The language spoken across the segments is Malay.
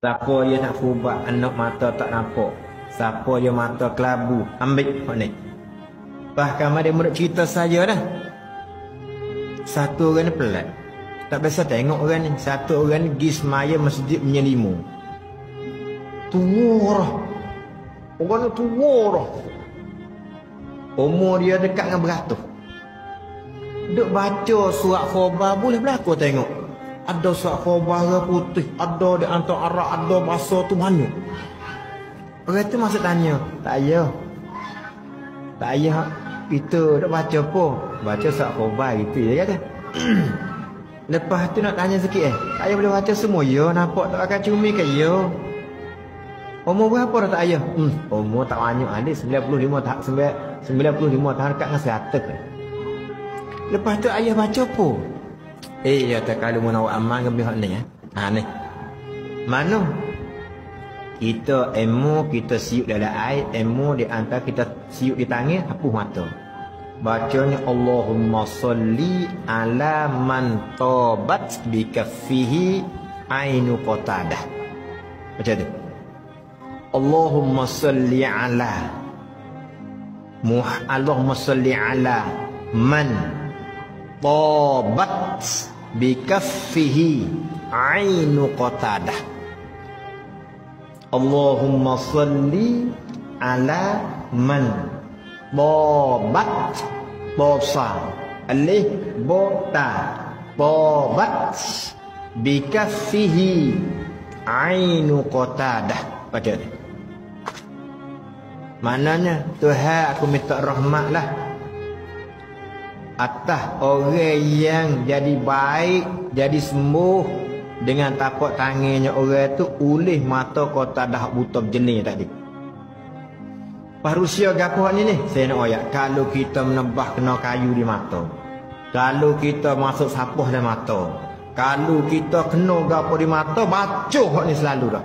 Siapa dia nak fubat anak mata tak nampak, siapa dia mata kelabu, ambil hak ni. Bahkan ada murid cerita saja dah. Satu orang ni pelat, tak biasa tengok orang ni. Satu orang ni pergi semaya masjid punya 5. Tua dah. Orang ni tua dah. Umur dia dekat dengan 100. Duk baca surat khabar boleh berlaku tengok. Ada surat khabar putih, ada di antara Arab, ada bahasa tu banyak. Orang tu masuk tanya, tak payah. Tak payah kita duk baca apa? Baca surat khabar gitu dia kata. Lepas tu nak tanya sikit tak payah boleh baca semua ya, nampak tak akan cumi ke ya? Umur berapa dah tak payah? Umur tak banyak ada 95 tahun 95 tahun dekat dengan 100. Lepas tu ayah baca apa? Ya tak kalau mau nak amal ke pihak ni ni. Mana? Kita ilmu kita siuk dalam air, ilmu di antara kita siuk di tangan, hapus mata. Bacanya Allahumma salli ala man tabat bi kaffihi ainu qatadah. Macam tu. Allahumma salli ala Allahumma salli ala man tabat bi kaffihi ainu qatadah. Allahumma salli ala man tabat bosa alif bota tabat bi kaffihi ainu qatadah. Baca ni. Maknanya Tuhan aku minta rahmatlah atas orang yang jadi baik, jadi sembuh dengan tapak tangannya orang tu ulih mata kota dah buta jenis tadi. Parusia gapo ni saya nak ayat. Kalau kita menebah kena kayu di mata, kalau kita masuk sapuh di mata, kalau kita kena gapo di mata, baca hak ni selalu dah.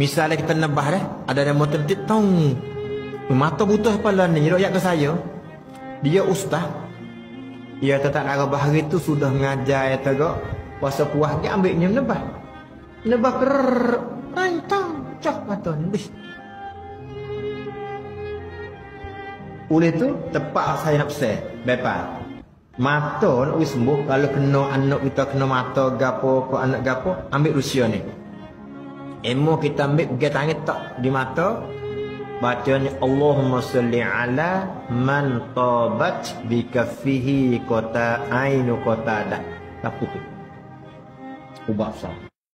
Misalnya kita nebah dah, ada yang motor tong mata buta kepala ni royak ke saya. Dia ustaz. Dia tetap arah bahari tu sudah mengajar ya tegak. Puasa puas dia ambilnya nebah. Nebah rantang cak mata ni. Oleh tu tepat saya nak pesan. Bepa. Mata nak sembuh kalau kena anak kita kena mata gapo ko anak gapo ambil rusia ni. Ilmu kita ambil pergi tangan tak di mata. Bacanya Allahumma salli ala man tabat bi kaffihi qata ainu qatada. Apa tu? Ubah sah.